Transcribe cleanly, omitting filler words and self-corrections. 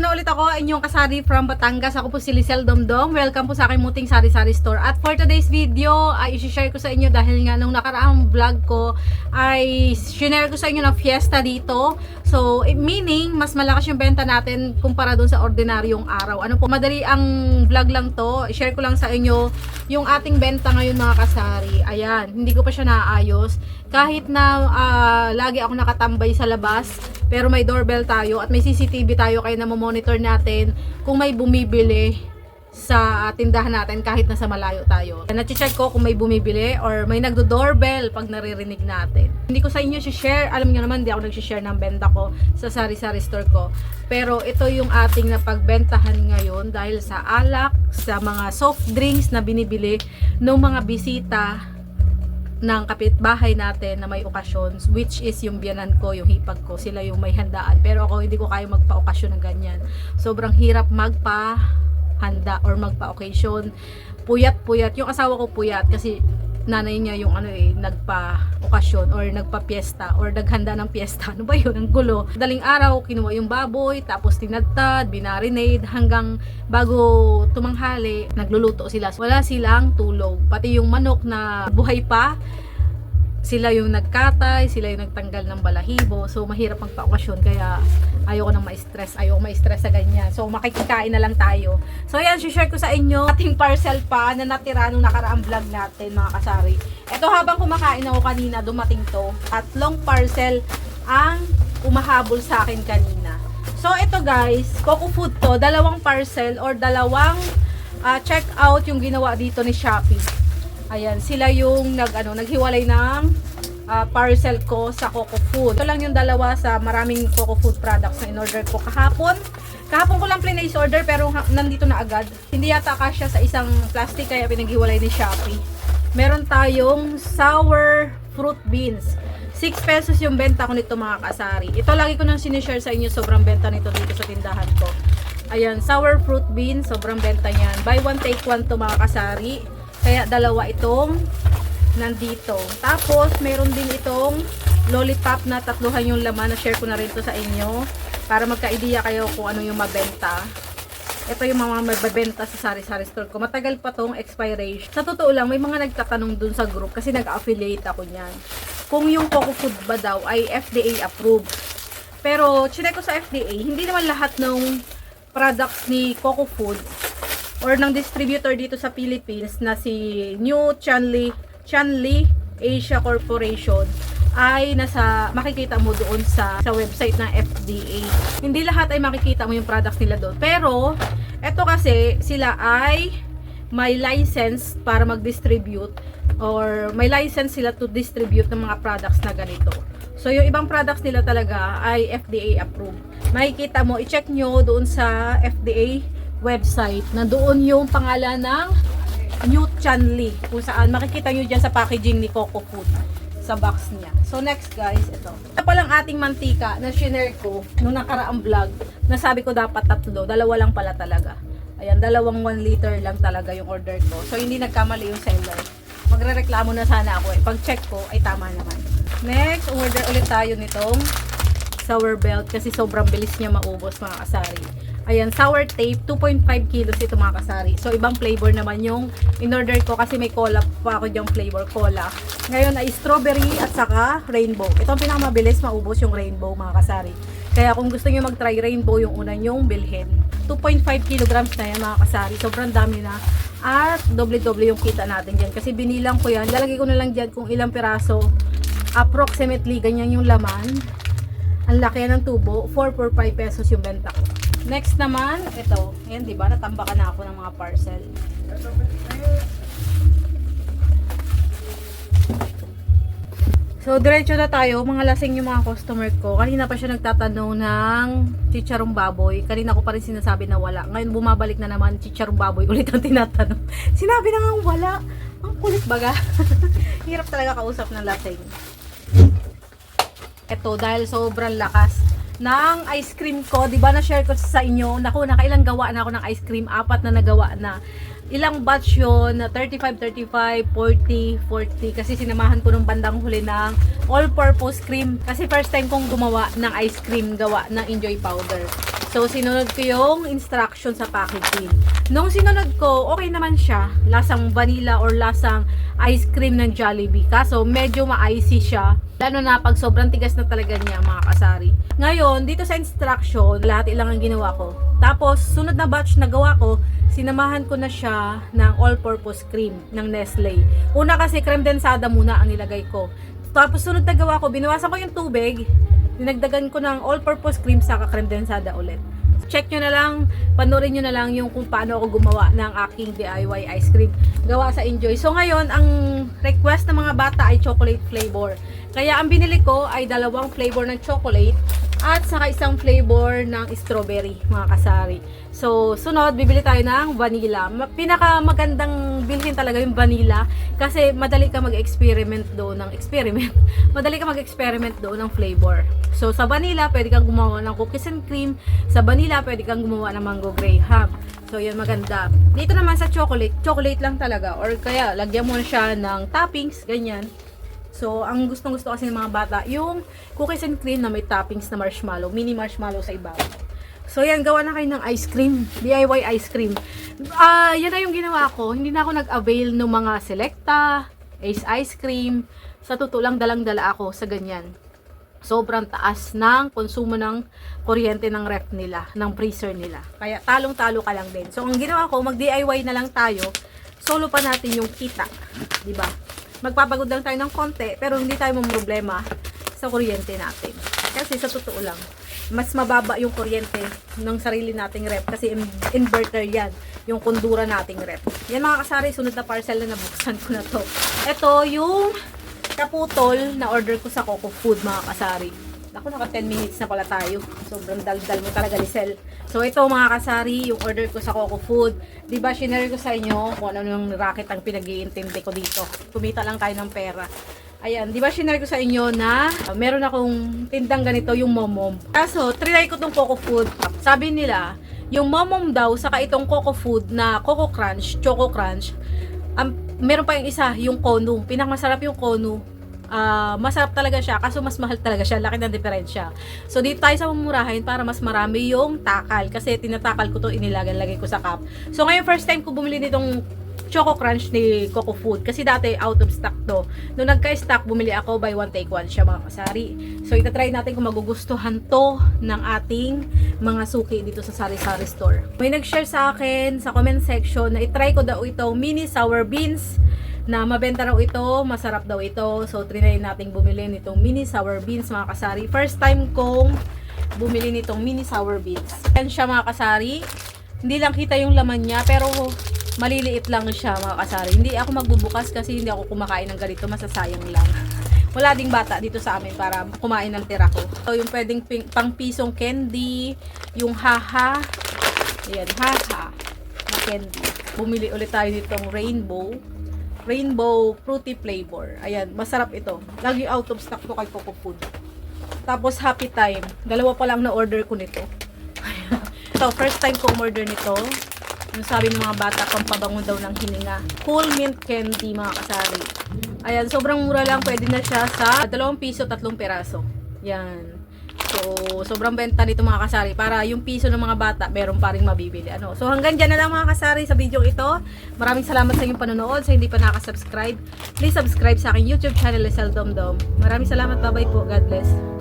na ulit ako, inyong kasari from Batangas. Ako po si Lizelle Domdom. Welcome po sa aking muting sari-sari store. At for today's video, ay i-share ko sa inyo dahil nga nung nakaraang vlog ko ay share ko sa inyo ng fiesta dito. So, meaning, mas malakas yung benta natin kumpara dun sa ordinaryong araw. Ano po, madali ang vlog lang to. I-share ko lang sa inyo yung ating benta ngayon mga kasari. Ayan, hindi ko pa siya naayos. Kahit na lagi ako nakatambay sa labas, pero may doorbell tayo at may CCTV tayo kaya monitor natin kung may bumibili sa tindahan natin kahit nasa malayo tayo. Na-check ko kung may bumibili or may nagdo-doorbell pag naririnig natin. Hindi ko sa inyo share, alam niyo naman, hindi ako nag-share ng benta ko sa sari-sari store ko. Pero ito yung ating napagbentahan ngayon dahil sa alak, sa mga soft drinks na binibili ng mga bisita ng kapitbahay natin na may okasyon, which is yung biyanan ko, yung hipag ko, sila yung may handaan. Pero ako hindi ko kaya magpa-okasyon ng ganyan. Sobrang hirap magpa-handa or magpa-occasion. Puyat-puyat. Yung asawa ko puyat kasi nanay niya yung nagpa-okasyon or nagpa-piesta or naghanda ng piesta. Ano ba yun? Ang gulo. Daling araw, kinuha yung baboy, tapos tinadtad, binarinade, hanggang bago tumanghali, nagluluto sila. Wala silang tulog. Pati yung manok na buhay pa, sila yung nagkatay, sila yung nagtanggal ng balahibo. So, mahirap magpa-okasyon. Kaya, ayoko nang ma-stress. Ayoko ma-stress sa ganyan. So, makikikain na lang tayo. So, ayan, share ko sa inyo ating parcel pa na natira nung nakaraang vlog natin, mga kasari. Ito, habang kumakain ako kanina, dumating to. At long parcel ang umahabol sa akin kanina. So, ito guys, Coco Food to. Dalawang parcel or dalawang check out yung ginawa dito ni Shopee. Ayan, sila yung naghiwalay ng parcel ko sa Coco Food. Ito lang yung dalawa sa maraming Coco Food products na in-order ko kahapon. Kahapon ko lang place order pero nandito na agad. Hindi yata kasya sa isang plastic kaya pinaghiwalay ni Shopee. Meron tayong sour fruit beans. 6 pesos yung benta ko nito mga kasari. Ito lagi ko nang sinishare sa inyo, sobrang benta nito dito sa tindahan ko. Ayan, sour fruit beans, sobrang benta niyan. Buy one take one to mga kasari. Kaya dalawa itong nandito. Tapos, meron din itong lollipop na tatluhan yung laman. Na-share ko na rin to sa inyo. Para magka-idea kayo kung ano yung mabenta. Ito yung mga mabenta sa sari-sari store ko. Matagal pa tong expiration. Sa totoo lang, may mga nagtatanong dun sa group kasi nag-affiliate ako niyan. Kung yung Coco Food ba daw ay FDA approved. Pero, chinek ko sa FDA, hindi naman lahat ng products ni Coco Food or ng distributor dito sa Philippines na si New Chanli Asia Corporation ay makikita mo doon sa website ng FDA. Hindi lahat ay makikita mo yung products nila doon. Pero, eto kasi sila ay may license para mag-distribute or may license sila to distribute ng mga products na ganito. So, yung ibang products nila talaga ay FDA approved. Makikita mo, i-check nyo doon sa FDA website na doon yung pangalan ng New Chanli kung saan makikita nyo dyan sa packaging ni Coco Food sa box niya. So next guys, ito palang ating mantika na shinare ko nung nakaraang vlog na sabi ko dapat tatlo, dalawa lang pala talaga. Ayan, dalawang 1 liter lang talaga yung order ko. So hindi nagkamali yung seller. Magrereklamo na sana ako pag check ko ay tama naman. Next, order ulit tayo nitong sour belt kasi sobrang bilis niya maubos mga kasari. Ayan, sour tape, 2.5 kilos ito mga kasari. So, ibang flavor naman yung in-order ko kasi may cola pa ako diyang flavor, cola. Ngayon ay strawberry at saka rainbow. Ito ang pinakamabilis maubos yung rainbow mga kasari. Kaya kung gusto niyo mag-try rainbow, yung una nyong bilhin. 2.5 kilograms na yan mga kasari. Sobrang dami na. At doble-doble yung kita natin dyan. Kasi binilang ko yan. Lalagay ko na lang dyan kung ilang piraso. Approximately, ganyan yung laman. Ang laki ng tubo. 4 5 pesos yung benta ko. Next naman, ito. Ayan, diba? Natambakan na ako ng mga parcel. So, diretso na tayo. Mga lasing yung mga customer ko. Kanina pa siya nagtatanong ng chicharong baboy. Kanina ko pa rin sinasabi na wala. Ngayon, bumabalik na naman, chicharong baboy ulit ang tinatanong. Sinabi na nga wala. Ang kulit baga. Hirap talaga kausap ng lasing. Ito, dahil sobrang lakas ng ice cream ko, 'di ba na-share ko sa inyo. Naku, nakailang gawa na ako ng ice cream, 4 na nagawa na. ilang batch yun, na 35, 35, 40, 40. Kasi sinamahan ko nung bandang huli ng all-purpose cream. Kasi first time kong gumawa ng ice cream, gawa ng Enjoy powder. So, sinunod ko yung instruction sa packaging. Nung sinunod ko, okay naman siya. Lasang vanilla or lasang ice cream ng Jollibee. Kaso, medyo ma-icy siya. Lalo na pag sobrang tigas na talaga niya, mga kasari. Ngayon, dito sa instruction, lahat ilang ang ginawa ko. Tapos, sunod na batch na gawa ko, sinamahan ko na siya ng all-purpose cream ng Nestle. Una kasi, creme densada muna ang nilagay ko. Tapos, sunod na gawa ko, binawasan ko yung tubig, dinagdagan ko ng all-purpose cream saka creme densada ulit. Check nyo na lang, panoorin nyo na lang yung kung paano ako gumawa ng aking DIY ice cream gawa sa Enjoy. So ngayon, ang request ng mga bata ay chocolate flavor. Kaya ang binili ko ay 2 flavor ng chocolate at saka isang flavor ng strawberry, mga kasari. So, sunod, bibili tayo ng vanilla. Pinaka magandang bilhin talaga yung vanilla kasi madali ka mag-experiment doon ng madali ka mag-experiment doon ng flavor. So, sa vanilla, pwede kang gumawa ng cookies and cream. Sa vanilla, pwede kang gumawa ng mango graham. So, yan maganda. Dito naman sa chocolate, chocolate lang talaga. Or kaya, lagyan mo siya ng toppings, ganyan. So, ang gustong-gusto kasi ng mga bata, yung cookies and cream na may toppings na marshmallow, mini marshmallow sa ibabaw. So, yan, gawa na kayo ng ice cream, DIY ice cream. Yan na yung ginawa ko. Hindi na ako nag-avail ng mga Selecta, Ace Ice Cream. Sa totoo lang, dalang-dala ako sa ganyan. Sobrang taas ng konsumo ng kuryente ng ref nila, ng freezer nila. Kaya talong-talo ka lang din. So, ang ginawa ko, mag-DIY na lang tayo. Solo pa natin yung kita. Diba? Magpapagod lang tayo ng konti, pero hindi tayo problema sa kuryente natin. Kasi sa totoo lang, mas mababa yung kuryente ng sarili nating ref kasi inverter yan, yung kundura nating ref. Yan mga kasari, sunod na parcel na nabuksan ko na to. Ito yung kaputol na order ko sa Coco Food, mga kasari. Ako, naka 10 minutes na pala tayo. Sobrang daldal mo talaga, Lisel. So, ito mga kasari, yung order ko sa Coco Food. Diba, shinare ko sa inyo kung ano yung racket ang pinag-iintindi ko dito. Kumita lang tayo ng pera. Ayan, di ba shinare ko sa inyo na meron akong tindang ganito, yung Momom. Kaso, trinay ko tong Coco Food. Sabi nila, yung Momom daw, saka itong Coco Food na Coco Crunch, Choco Crunch, meron pa yung isa, yung Konu. Pinakamasarap yung Konu. Masarap talaga siya, kaso mas mahal talaga siya. Laki ng diferensya. So, dito tayo sa mamurahin para mas marami yung takal. Kasi tinatakal ko to, lagay ko sa cup. So, ngayon, first time ko bumili nitong Choco Crunch ni Coco Food. Kasi dati, out of stock to. Nung nagka-stock, bumili ako, buy one, take one siya, mga kasari. So, itatry natin kung magugustuhan to ng ating mga suki dito sa Sari-Sari Store. May nag-share sa akin sa comment section na itry ko daw itong mini sour beans na mabenta raw ito, masarap daw ito. So, trinay natin bumili nitong mini sour beans, mga kasari. First time kong bumili nitong mini sour beans. Yan siya, mga kasari. Hindi lang kita yung laman niya, pero maliliit lang siya, mga kasari. Hindi ako magbubukas kasi hindi ako kumakain ng ganito, masasayang lang. Wala ding bata dito sa amin para kumain ng tira ko. So, yung pwedeng pang pisong candy, yung haha. Ayan, haha na candy. Bumili ulit tayo nitong rainbow fruity flavor. Ayan, masarap ito. Lagi out of stock to kay Coco Food. Tapos happy time. Dalawa pa lang na order ko nito. So, first time ko order nito. Yung sabi ng mga bata, pampabango daw ng hininga. Cool mint candy, mga kasari. Ayan, sobrang mura lang. Pwede na siya sa 2 piso, 3 peraso. Yan. So, sobrang benta nito, mga kasari. Para yung piso ng mga bata, meron pa rin mabibili. So, hanggang dyan na lang, mga kasari, sa video ito. Maraming salamat sa inyong panonood. Sa hindi pa nakasubscribe, please subscribe sa aking YouTube channel, Lisel Domdom. Maraming salamat. Bye-bye po. God bless.